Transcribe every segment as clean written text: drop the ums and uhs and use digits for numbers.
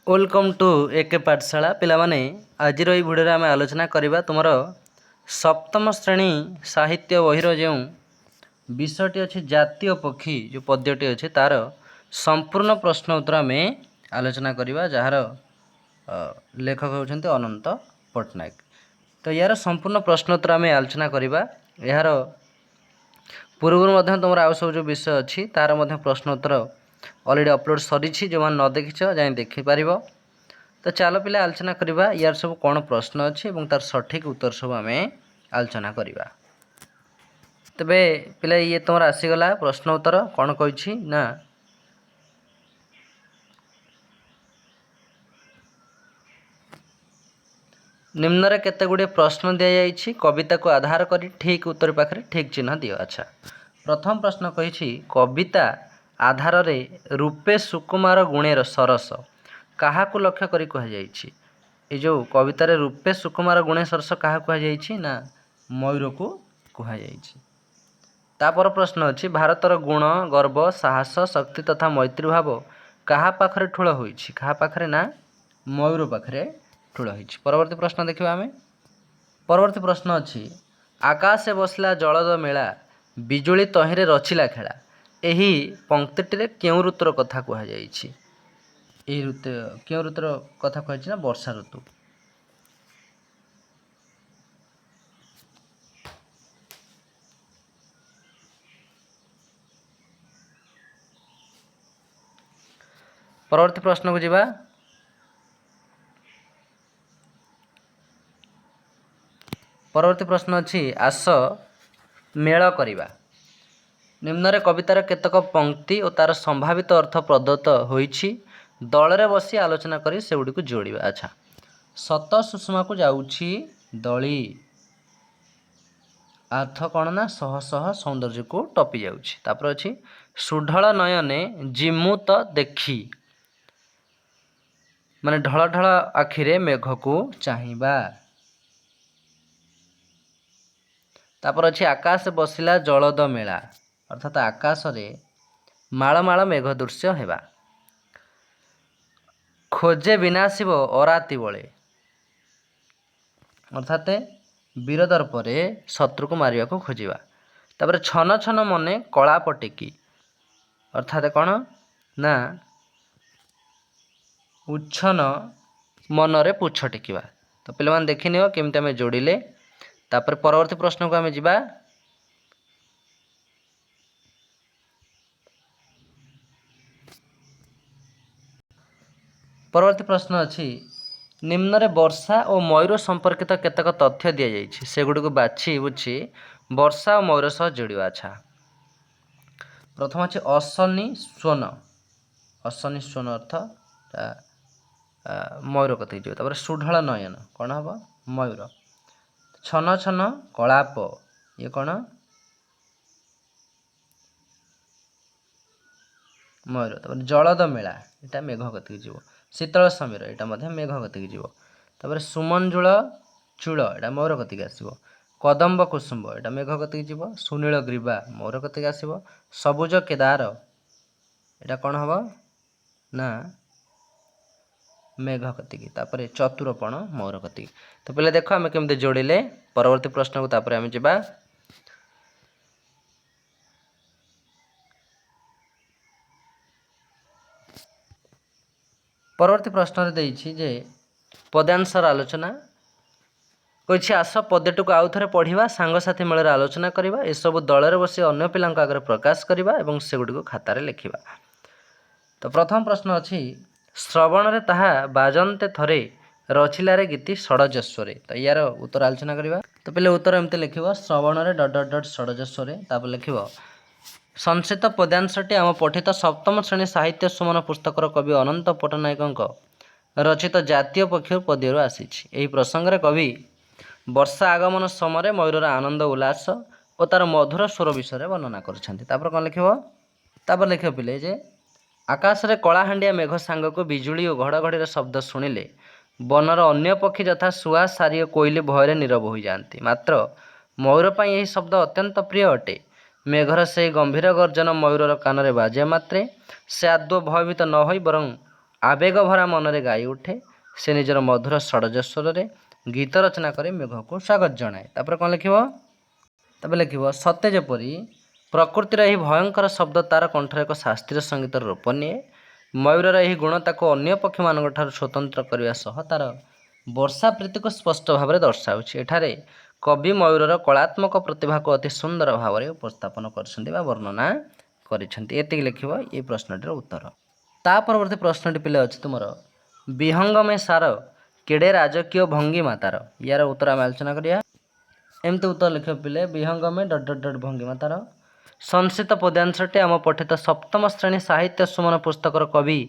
Welcome to एके पाठशाला पिलामाने आज video आम आलोचना करवा तुमर सप्तम श्रेणी साहित्य बहिर जो विषयटी अच्छे जातीय पक्षी जो पद्यटी अच्छे तार संपूर्ण प्रश्न उत्तर आम आलोचना करवा जार लेखक होती अनंत पट्टनायक। तो यार संपूर्ण प्रश्न उत्तर आम आलोचना करवा यार पूर्व तुम आउ सब जो विषय अच्छी तार प्रश्न उत्तर अलरेडी अपलोड सरी जो मैंने न देखीच जाए देखिपार। तो चलो पिला आलोचना करवा यार सब कौन प्रश्न अच्छी और तार सठिक उत्तर सब आम आलोचना करवा। तेबे पिला ये तुम आसीगला प्रश्न उत्तर कौन कही ना निम्न केते गुड़े प्रश्न दि जाइए कविता को आधार कर ठीक उत्तर पाखे ठीक चिन्ह दियो। अच्छा प्रथम प्रश्न कही कविता आधार रे रूपे सुकुमार गुणेर सरस क्या लक्ष्य करी कहुई जो कवितार रूपे सुकुमार गुणे सरस क्या कहुई ना मयूर को कहुई। तापर प्रश्न अच्छी भारतर गुण गर्व साहस शक्ति तथा मैत्री भाव क्या पाखरे ठूल होई क्या पाखरे ना मयूर पाखरे ठूल होई। परवर्ती प्रश्न देखिए आम परवर्ती प्रश्न अच्छी आकाशे बसला जलद मेला बिजुली तहिरे रचिला खेला यही पंक्तिटे क्यों ऋतुर कथा कहुई ऋतु क्यों ऋतुर कथा कही ना वर्षा ऋतु। परवर्ती प्रश्न को जीवा परवर्ती प्रश्न अच्छी आस मेल करिबा निम्न कवितार केतक पंक्ति और तार संभावित अर्थ प्रदत्त होईछि दलरे बसी आलोचना करी से गुडी को जोड़िबा। अच्छा सत सुषमा को जाउछि दली अर्थ कौन ना शह शह सौंदर्य को टपी जाउछि। तापर अछि सुढळ नयने जिमु त देखी माने ढळ ढळ आखिरे मेघ को चाहिबा। तापर अछि आकाश बसिला जलद मेला अर्थात आकाश रे माଳ माଳ मेघ दृश्य हेबा। खोजे विनाशिब अराति बळे अर्थात वीरदर परे शत्रु को मारिया को खोजिबा। तापर छन छन मने कला पटेकी अर्थात कौन ना उच्छन मनरे पुछ टेकिबा। तो पे देखनी केमती आम जोड़िले। तापर परवर्ती प्रश्न को आम जीवा परवर्ती प्रश्न अच्छी निम्न रे वर्षा और मयूर संपर्कित केतक तथ्य दि जाइए से गुडी को बाछी बुझी वर्षा और मयूर सह जोड़ा। अच्छा प्रथम अच्छे अशनि स्वर्ण अर्थ मयूर कथी जो सुढळ नयन कौन हम मयूर छन छन कलाप ये कौन मयूर तापर जलद मेला यहाँ मेघ कतिक जीव शीतल समीर यहाँ मेघ कतिक जीव तापर सुमंजुल चूल यहाँ मयूर कतिक आसो कदम्ब कुसुम्ब यहाँ मेघ कतिक जीव सुनील ग्रीवा मयूर कतिक आसो सबुज केदार यहाँ कौन हम ना मेघ कतिक तापर चतुरपण मयूर कतिक। तो पहले देख आम केमती जोड़िले परवर्ती प्रश्न को तापर आम जीवा परवर्ती प्रश्न देइछि जे पद्यांशर आलोचना कही आस पद्यटी को आउ थे पढ़ा सांगसाथी मेल आलोचना करवा एसबू दलरे बसी अन्य पिला आगे प्रकाश करवा और से गुडी को खातार लिखा। तो प्रथम प्रश्न अच्छी श्रवण रे ताहा बाजंते थरे रचिलारे गीति षडजस्वरे। तो यार उत्तर आलोचना करवा। तो पहले उत्तर एमती लिख श्रवण रे डट डट डट षडजस्वरे तापर लिख संक्षिप्त पद्यांशटी आम पठित सप्तम श्रेणी साहित्य सुमन पुस्तकर कवि अनंत पट्टनायक रचित जातीय पक्ष पद्यरू आसी प्रसंग कवि वर्षा आगमन समय मयूर आनंद उल्लास और तार मधुर स्वर विषय वर्णना कर कौन लिख पिले जे आकाश रे कलाहांडिया मेघ सांग को बिजुली और घड़घड़ीर शब्द शुणिले बनर अन्य पक्षी यथा शुआ सारी और कोइली भୟରେ नीरव हो जाती मात्र मयूर पर यही शब्द अत्यंत प्रिय अटे। मेघर से गंभीर गर्जन मयूरर कान में बाजिया मात्रे से आदौ भयभीत न हो बरं ଆବେଗ ଭରା ମନରେ ଗାଇ ଉଠେ। ସେ ନିଜର ମଧୁର ଷଡ଼ଜ ସ୍ୱରରେ ଗୀତ ରଚନା କରି ମେଘକୁ ସ୍ୱାଗତ ଜଣାଏ। ତାପରେ କ'ଣ ଲେଖିବ? ତାପରେ ଲେଖିବ ସତେ ଯେପରି ପ୍ରକୃତିର ଏହି ଭୟଙ୍କର ଶବ୍ଦ ତାର କଣ୍ଠରେ ଏକ ଶାସ୍ତ୍ରୀୟ ସଙ୍ଗୀତର ରୂପ ନିଏ। ମୟୂରର ଏହି ଗୁଣ ତାକୁ ଅନ୍ୟ ପକ୍ଷୀମାନଙ୍କ ଠାରୁ ସ୍ୱତନ୍ତ୍ର କରିବା ସହ ତାର ବର୍ଷା ପ୍ରୀତିକୁ ସ୍ପଷ୍ଟ ଭାବରେ ଦର୍ଶାଉଛି। ଏଠାରେ କବି ମୟୂରର କଳାତ୍ମକ ପ୍ରତିଭାକୁ ଅତି ସୁନ୍ଦର ଭାବରେ ଉପସ୍ଥାପନ କରିଛନ୍ତି ବା ବର୍ଣ୍ଣନା କରିଛନ୍ତି। ଏତିକି ଲେଖିବ ଏ ପ୍ରଶ୍ନଟିର ଉତ୍ତର। ତା ପରବର୍ତ୍ତୀ ପ୍ରଶ୍ନଟି ପିଲେ ଅଛି ତୁମର ବିହଙ୍ଗମେ ସାର କେଡ଼େ ରାଜକୀୟ ଭଙ୍ଗିମା ତାର। ୟାର ଉତ୍ତର ଆମେ ଆଲୋଚନା କରିବା। ଏମିତି ଉତ୍ତର ଲେଖିବ ପିଲେ ବିହଙ୍ଗମେ ... ଭଙ୍ଗିମା ତାର। ସଂସ୍କୃତ ପଦ୍ୟାଂଶଟି ଆମ ପଠିତ ସପ୍ତମ ଶ୍ରେଣୀ ସାହିତ୍ୟ ସୁମନ ପୁସ୍ତକର କବି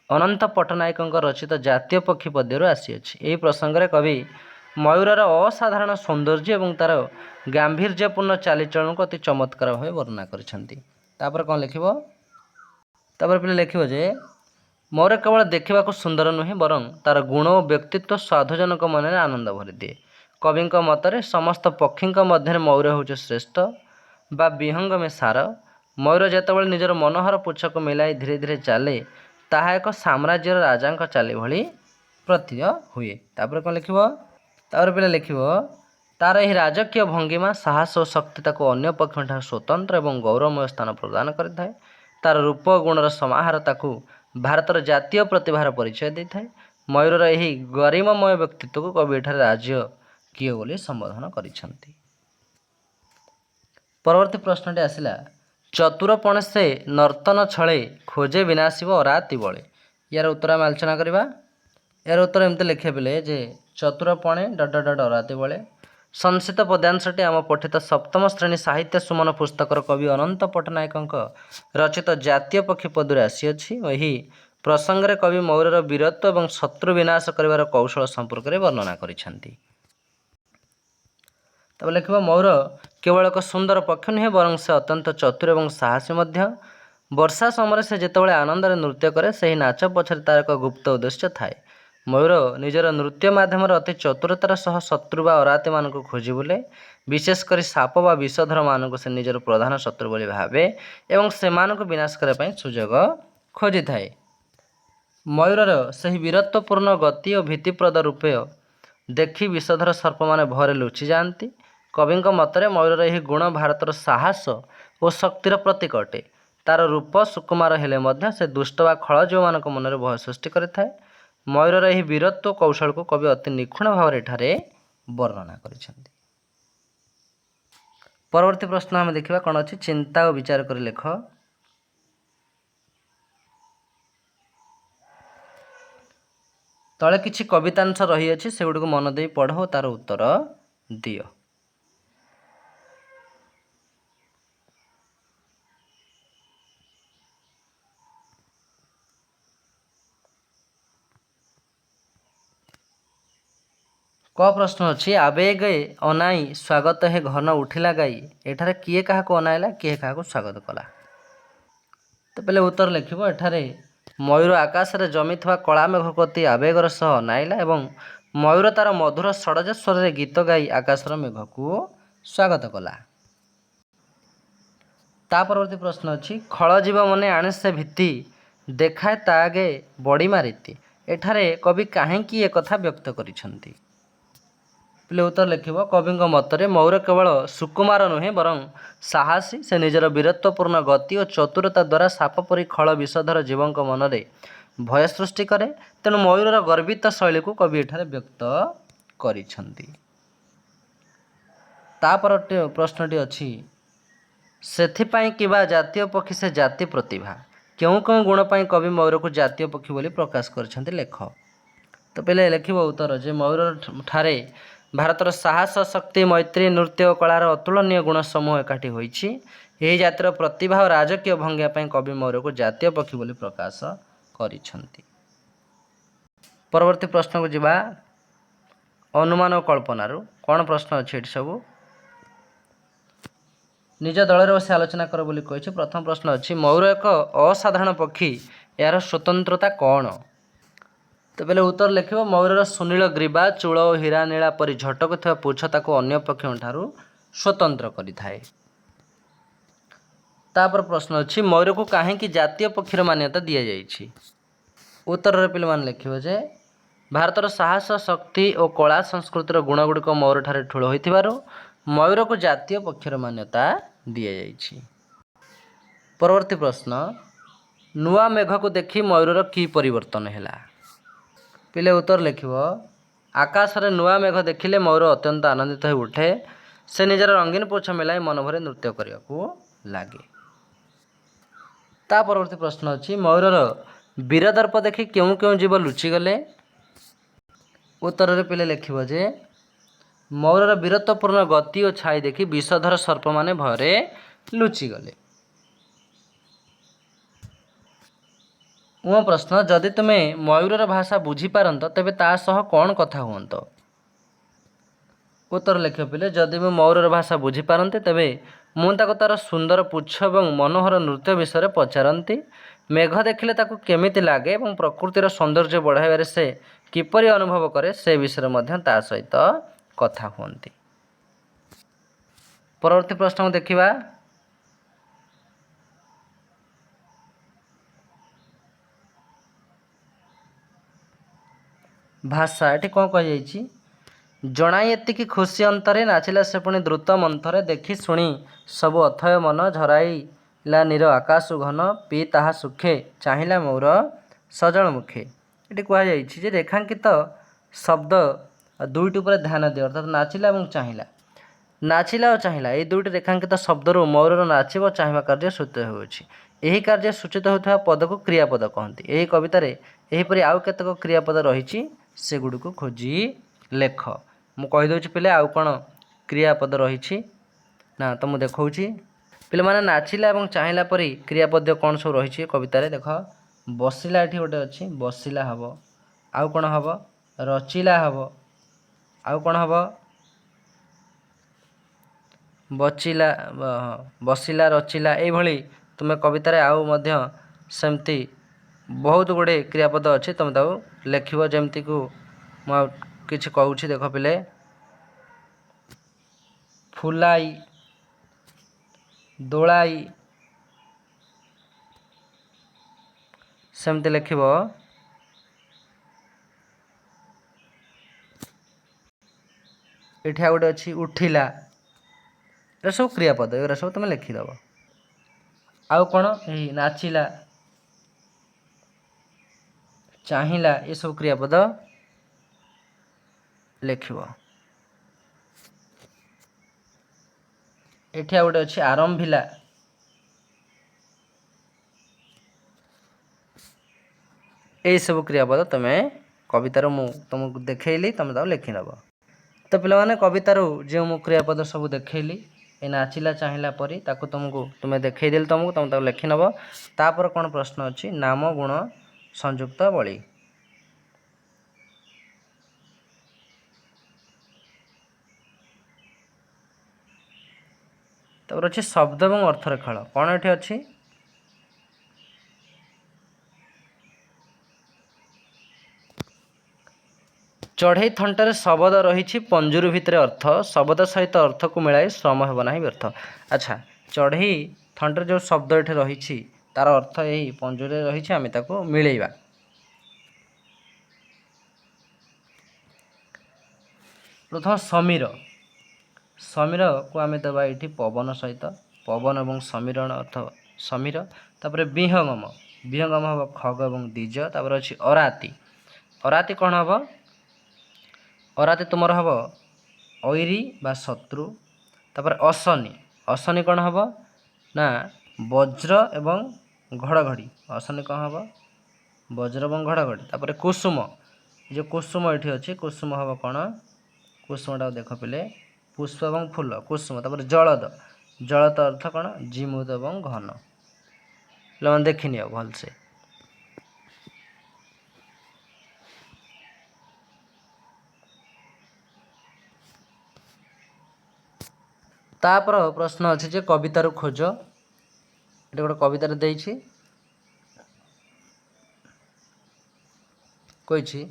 ଅନନ୍ତ ପଟ୍ଟନାୟକଙ୍କ ରଚିତ ଜାତୀୟ ପକ୍ଷୀ ପଦ୍ୟରୁ ଆସିଅଛି। ଏହି ପ୍ରସଙ୍ଗରେ କବି ମୟୂରର ଅସାଧାରଣ ସୌନ୍ଦର୍ଯ୍ୟ ଏବଂ ତାର ଗାମ୍ଭୀର୍ଯ୍ୟପୂର୍ଣ୍ଣ ଚାଲିଚଳନକୁ ଅତି ଚମତ୍କାର ଭାବେ ବର୍ଣ୍ଣନା କରିଛନ୍ତି। ତାପରେ କ'ଣ ଲେଖିବ? ତାପରେ ପିଲେ ଲେଖିବ ଯେ ମୟୂର କେବଳ ଦେଖିବାକୁ ସୁନ୍ଦର ନୁହେଁ ବରଂ ତାର ଗୁଣ ଓ ବ୍ୟକ୍ତିତ୍ୱ ସାଧୁଜନଙ୍କ ମନରେ ଆନନ୍ଦ ଭରିଦିଏ। କବିଙ୍କ ମତରେ ସମସ୍ତ ପକ୍ଷୀଙ୍କ ମଧ୍ୟରେ ମୟୂର ହେଉଛି ଶ୍ରେଷ୍ଠ ବା ବିହଙ୍ଗମେ ସାର। ମୟୂର ଯେତେବେଳେ ନିଜର ମନୋହର ପୁଚ୍ଛକୁ ମିଳାଇ ଧୀରେ ଧୀରେ ଚାଲେ ତାହା ଏକ ସାମ୍ରାଜ୍ୟର ରାଜାଙ୍କ ଚାଲି ଭଳି ପ୍ରତୀୟ ହୁଏ। ତାପରେ କ'ଣ ଲେଖିବ? ତାପରେ ପିଲା ଲେଖିବ ତାର ଏହି ରାଜକୀୟ ଭଙ୍ଗିମା ସାହସ ଓ ଶକ୍ତି ତାକୁ ଅନ୍ୟ ପକ୍ଷୀଙ୍କଠାରୁ ସ୍ୱତନ୍ତ୍ର ଏବଂ ଗୌରବମୟ ସ୍ଥାନ ପ୍ରଦାନ କରିଥାଏ। ତାର ରୂପ ଓ ଗୁଣର ସମାହାର ତାକୁ ଭାରତର ଜାତୀୟ ପ୍ରତିଭାର ପରିଚୟ ଦେଇଥାଏ। ମୟୂରର ଏହି ଗରିମାମୟ ବ୍ୟକ୍ତିତ୍ୱକୁ କବି ଏଠାରେ ରାଜକୀୟ ବୋଲି ସମ୍ବୋଧନ କରିଛନ୍ତି। ପରବର୍ତ୍ତୀ ପ୍ରଶ୍ନଟି ଆସିଲା ଚତୁରପଣେ ସେ ନର୍ତ୍ତନ ଛଳେ ଖୋଜେ ବିନାଶିବ ଅରାତି ବଳେ। ୟାର ଉତ୍ତର ଆମେ ଆଲୋଚନା କରିବା। ଏହାର ଉତ୍ତର ଏମିତି ଲେଖିବା ପିଲେ ଯେ ଚତୁରପଣେ ... ଅରାତି ବଳେ। ସଂସ୍କୃତ ପଦ୍ୟାଂଶଟି ଆମ ପଠିତ ସପ୍ତମ ଶ୍ରେଣୀ ସାହିତ୍ୟ ସୁମନ ପୁସ୍ତକର କବି ଅନନ୍ତ ପଟ୍ଟନାୟକଙ୍କ ରଚିତ ଜାତୀୟ ପକ୍ଷୀ ପଦ୍ୟରୁ ଆସିଅଛି। ଏହି ପ୍ରସଙ୍ଗରେ କବି ମୟୂରର ବୀରତ୍ୱ ଏବଂ ଶତ୍ରୁ ବିନାଶ କରିବାର କୌଶଳ ସମ୍ପର୍କରେ ବର୍ଣ୍ଣନା କରିଛନ୍ତି। ତାପରେ ଲେଖିବ ମୟୂର କେବଳ ଏକ ସୁନ୍ଦର ପକ୍ଷୀ ନୁହେଁ ବରଂ ସେ ଅତ୍ୟନ୍ତ ଚତୁର ଏବଂ ସାହସୀ ମଧ୍ୟ। ବର୍ଷା ସମୟରେ ସେ ଯେତେବେଳେ ଆନନ୍ଦରେ ନୃତ୍ୟ କରେ ସେହି ନାଚ ପଛରେ ତାର ଏକ ଗୁପ୍ତ ଉଦ୍ଦେଶ୍ୟ ଥାଏ। ମୟୂର ନିଜର ନୃତ୍ୟ ମାଧ୍ୟମରେ ଅତି ଚତୁରତାର ସହ ଶତ୍ରୁ ବା ଅରାତିମାନଙ୍କୁ ଖୋଜି ବୁଲେ। ବିଶେଷ କରି ସାପ ବା ବିଷଧରମାନଙ୍କୁ ସେ ନିଜର ପ୍ରଧାନ ଶତ୍ରୁ ବୋଲି ଭାବେ ଏବଂ ସେମାନଙ୍କୁ ବିନାଶ କରିବା ପାଇଁ ସୁଯୋଗ ଖୋଜିଥାଏ। ମୟୂରର ସେହି ବୀରତ୍ୱପୂର୍ଣ୍ଣ ଗତି ଓ ଭୀତିପ୍ରଦ ରୂପ ଦେଖି ବିଷଧର ସର୍ପମାନେ ଭୟରେ ଲୁଚି ଯାଆନ୍ତି। କବିଙ୍କ ମତରେ ମୟୂରର ଏହି ଗୁଣ ଭାରତର ସାହସ ଓ ଶକ୍ତିର ପ୍ରତୀକ ଅଟେ। ତାର ରୂପ ସୁକୁମାର ହେଲେ ମଧ୍ୟ ସେ ଦୁଷ୍ଟ ବା ଖଳଜୀବମାନଙ୍କ ମନରେ ଭୟ ସୃଷ୍ଟି କରିଥାଏ। ମୟୂରର ଏହି ବୀରତ୍ୱ କୌଶଳକୁ କବି ଅତି ନିଖୁଣ ଭାବରେ ଏଠାରେ ବର୍ଣ୍ଣନା କରିଛନ୍ତି। ପରବର୍ତ୍ତୀ ପ୍ରଶ୍ନ ଆମେ ଦେଖିବା କ'ଣ ଅଛି ଚିନ୍ତା ଓ ବିଚାର କରି ଲେଖ। ତଳେ କିଛି କବିତାଂଶ ରହିଅଛି ସେଗୁଡ଼ିକୁ ମନ ଦେଇ ପଢ଼ ଓ ତାର ଉତ୍ତର ଦିଅ। କ ପ୍ରଶ୍ନ ଅଛି ଆବେଗ ଅନାଇ ସ୍ୱାଗତ ହେ ଘନ ଉଠିଲା ଗାଇ। ଏଠାରେ କିଏ କାହାକୁ ଅନାଇଲା କିଏ କାହାକୁ ସ୍ୱାଗତ କଲା? ତ ପିଲେ ଉତ୍ତର ଲେଖିବ ଏଠାରେ ମୟୂର ଆକାଶରେ ଜମିଥିବା କଳା ମେଘକୁ ଅତି ଆବେଗର ସହ ଅନାଇଲା ଏବଂ ମୟୂର ତାର ମଧୁର ଷଡ଼ଜ ସ୍ୱରରେ ଗୀତ ଗାଇ ଆକାଶର ମେଘକୁ ସ୍ୱାଗତ କଲା। ତା ପରବର୍ତ୍ତୀ ପ୍ରଶ୍ନ ଅଛି ଖଳ ଜୀବ ମନେ ଆଣେ ସେ ଭୀତି ଦେଖାଏ ତା ଆଗେ ବଡ଼ି ମାରିତି। ଏଠାରେ କବି କାହିଁକି ଏକଥା ବ୍ୟକ୍ତ କରିଛନ୍ତି? ପିଲେ ଉତ୍ତର ଲେଖିବ କବିଙ୍କ ମତରେ ମୟୂର କେବଳ ସୁକୁମାର ନୁହେଁ ବରଂ ସାହସୀ। ସେ ନିଜର ବୀରତ୍ୱପୂର୍ଣ୍ଣ ଗତି ଓ ଚତୁରତା ଦ୍ୱାରା ସାପ ପରି ଖଳ ବିଷଧର ଜୀବଙ୍କ ମନରେ ଭୟ ସୃଷ୍ଟି କରେ। ତେଣୁ ମୟୂରର ଗର୍ବିତ ଶୈଳୀକୁ କବି ଏଠାରେ ବ୍ୟକ୍ତ କରିଛନ୍ତି। ତାପର ପ୍ରଶ୍ନଟି ଅଛି ସେଥିପାଇଁ କିବା ଜାତୀୟ ପକ୍ଷୀ ସେ ଜାତି ପ୍ରତିଭା। କେଉଁ କେଉଁ ଗୁଣ ପାଇଁ କବି ମୟୂରକୁ ଜାତୀୟ ପକ୍ଷୀ ବୋଲି ପ୍ରକାଶ କରିଛନ୍ତି ଲେଖ। ତ ପିଲେ ଲେଖିବ ଉତ୍ତର ଯେ ମୟୂର ଠାରେ ଭାରତର ସାହସ ଶକ୍ତି ମୈତ୍ରୀ ନୃତ୍ୟ ଓ କଳାର ଅତୁଳନୀୟ ଗୁଣ ସମୂହ ଏକାଠି ହୋଇଛି। ଏହି ଜାତିର ପ୍ରତିଭା ଓ ରାଜକୀୟ ଭଙ୍ଗିମା ପାଇଁ କବି ମୟୂରକୁ ଜାତୀୟ ପକ୍ଷୀ ବୋଲି ପ୍ରକାଶ କରିଛନ୍ତି। ପରବର୍ତ୍ତୀ ପ୍ରଶ୍ନକୁ ଯିବା ଅନୁମାନ ଓ କଳ୍ପନାରୁ। କ'ଣ ପ୍ରଶ୍ନ ଅଛି ଏଠି ସବୁ? ନିଜ ଦଳରେ ବସି ଆଲୋଚନା କର ବୋଲି କହିଛି। ପ୍ରଥମ ପ୍ରଶ୍ନ ଅଛି ମୟୂର ଏକ ଅସାଧାରଣ ପକ୍ଷୀ ଏହାର ସ୍ୱତନ୍ତ୍ରତା କ'ଣ? ତ ବେଲେ ଉତ୍ତର ଲେଖିବ ମୟୂରର ସୁନୀଳ ଗ୍ରୀବା ଚୂଳ ଓ ହୀରା ନୀଳା ପରି ଝଟକୁଥିବା ପୁଚ୍ଛ ତାକୁ ଅନ୍ୟ ପକ୍ଷୀଙ୍କ ଠାରୁ ସ୍ୱତନ୍ତ୍ର କରିଥାଏ। ତାପରେ ପ୍ରଶ୍ନ ଅଛି ମୟୂରକୁ କାହିଁକି ଜାତୀୟ ପକ୍ଷୀର ମାନ୍ୟତା ଦିଆଯାଇଛି? उत्तर पे लिखिबो जे भारतर साहस शक्ति और कला संस्कृतिर गुणगुड़िक मयूर ठारे ठूल होइथिबारु मयूर को जातीय पक्षीर मान्यता दि जाइछि। परवर्ती प्रश्न नुआ मेघ को देखि मयूर की परिवर्तन हैला। पिले उत्तर लिखिबो आकाश रे नुआ मेघ देखिले मयूर अत्यंत आनंदित हो उठे। से निजर रंगीन पोछ मिलाई मन भरे नृत्य करने को लगे। ता परवर्ती प्रश्न अच्छी मयूर वीरदर्प देखि क्यों क्यों जीव लुचिगले। उत्तर पिले लिखिबो जे मयूर वीरत्वपूर्ण गति और छाई देखि विषधर सर्प माने भୟରେ लुचिगले। मो प्रश्न जदि तुमे मयूर भाषा बुझीपारत तेबे ता सह कौन कथा हुअंत। उत्तर लिख पिले जदि मैं मयूर भाषा बुझीपारती तेबे मुझे तार सुंदर पुच्छ और मनोहर नृत्य विषय पचारती। मेघ देखिले ताकू केमिति लागे और प्रकृतिर सौंदर्य बढ़ाइबारे से किपरि अनुभव करे से विषय मध्य ता सहित कथा हुअंती। परवर्ती प्रश्न देखिबा भाषा ये कौन कही जनाई एतिकी खुशी अंतरे नाचिला से पुणी द्रुत मंथरे देखि शुणी सब अथय मन झराइला नीर आकाश घन पी ताहा सुखे चाहिला मोर सजल मुखे। ये कहुई रेखांकित शब्द दुईट उपर ध्यान दियो अर्थात नाचिला और चाहिला। नाचिला और चाहिला ये दुईट रेखांकित शब्दरू मयूर नाचब चाहिए कार्य सूचित होउछि। यही कार्य सूचित होता पद को क्रियापद कहती। यही कवितार यहीपरि आउ केतक क्रियापद रही से गुड़ को खोजी लेख। मु कहीदे पिले आउ कौन क्रियापद रही ना तो मुझे देखा पिले मैंने नाचिला और चाहिला परी क्रियापद कौन सब रही कवितार देख बसिला ये गोटे अच्छी बसिला हम आउ कौन हम रचिला हम आउ कौन हम बचिला बसिला रचिला ये तुम्हें कवितार आउ मध्य सेमती बहुत गुड़े क्रियापद अच्छी तुम ताको लेख जमती को किसी कहूँ देख पिले फुलाई दोलाई सेमती लिख ये गोटे अच्छी उठिला ये सब क्रियापद ये सब तुम लिखिदेव। आउ कौन यही नाचिला चाहिला ये सब क्रियापद लिख। एठी गोटे अच्छी आरंभिला यही सब क्रियापद तुम्हें कवितार मु तुमको देखली तुम ताको लिखिनब। तो पे कवितार जो मु क्रियापद सब देखली ये नाचिला चाहिला परी ताको तुमको तुम्हें देखदेली तुमको तुम ताको लिखिनब। तापर कौन प्रश्न अच्छी नाम गुण संयुक्त बली। तापर अच्छे शब्द और अर्थर खेल कौन ये अच्छी चढ़ई थंटर शब्द रही पंजुर भितर अर्थ शब्द सहित अर्थ को मिलाई श्रम हेबना व्यर्थ। अच्छा चढ़ई थंटर जो शब्द ये रही तार अर्थ यही पंजुर रही आम ताको मिलेଇବା। प्रथम समीर समीर को आम देवा ये पवन सहित पवन और समीरण अर्थ समीर। तापर विहंगम विहंगम हम खग और द्विज। तापर अच्छी अराती अराती कौन हम अराती तुम हम ऐरी बा शत्रु। तापर असनी असनी कौन हम ना वज्र एवं घड़घड़ी असनी कौन हम वज्र और घड़घड़ी। तापर कुसुम जो कुसुम ये अच्छी कुसुम हम कौन कुसुमटा देख पिले पुष्प और फूल कुसुम। तापर जलद जलद अर्थ कौन जिमुद और घन पे देखनी भलसे। तापर प्रश्न अच्छे जे कवितार खोज ये गोटे कवितार देछि कही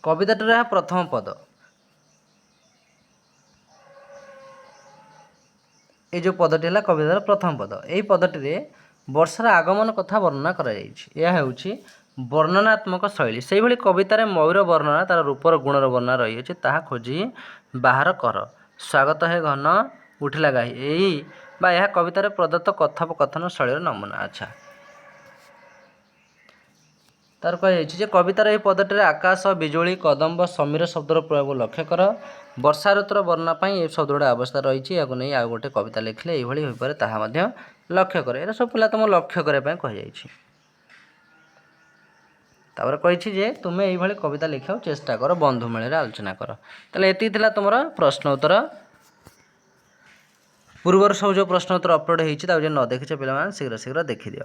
कविताटार प्रथम पद ये जो पदटी है कवितार प्रथम पद यही पदटी वर्षार आगमन कथा वर्णना कर ବର୍ଣ୍ଣନାତ୍ମକ ଶୈଳୀ ସେଇଭଳି କବିତାରେ ମୟୂର ବର୍ଣ୍ଣନା ତାର ରୂପର ଗୁଣର ବର୍ଣ୍ଣନା ରହିଅଛି ତାହା ଖୋଜି ବାହାର କର। ସ୍ୱାଗତ ହେ ଘନ ଉଠିଲା ଗାହି ଏହି ବା ଏହା କବିତାରେ ପ୍ରଦତ୍ତ କଥୋପକଥନ ଶୈଳୀର ନମୁନା। ଆଚ୍ଛା ତାର କୁହାଯାଇଛି ଯେ କବିତାର ଏହି ପଦଟିରେ ଆକାଶ ବିଜୁଳି କଦମ୍ବ ସମୀର ଶବ୍ଦର ପ୍ରୟୋଗ ଲକ୍ଷ୍ୟ କର। ବର୍ଷା ଋତୁର ବର୍ଣ୍ଣନା ପାଇଁ ଏ ଶବ୍ଦ ଗୁଡ଼ା ଆବଶ୍ୟକ ରହିଛି ଏହାକୁ ନେଇ ଆଉ ଗୋଟେ କବିତା ଲେଖିଲେ ଏଇଭଳି ହୋଇପାରେ ତାହା ମଧ୍ୟ ଲକ୍ଷ୍ୟ କର। ଏରା ସବୁ ପିଲା ତୁମକୁ ଲକ୍ଷ୍ୟ କରିବା ପାଇଁ କୁହାଯାଇଛି। ତାପରେ କହିଛି ଯେ ତୁମେ ଏଇଭଳି କବିତା ଲେଖିବାକୁ ଚେଷ୍ଟା କର ବନ୍ଧୁ ମେଳରେ ଆଲୋଚନା କର। ତାହେଲେ ଏତିକି ଥିଲା ତୁମର ପ୍ରଶ୍ନ ଉତ୍ତର। ପୂର୍ବରୁ ସବୁ ଯେଉଁ ପ୍ରଶ୍ନ ଉତ୍ତର ଅପଲୋଡ଼ ହେଇଛି ତାକୁ ଯଦି ନ ଦେଖିଛ ପିଲାମାନେ ଶୀଘ୍ର ଦେଖିଦିଅ।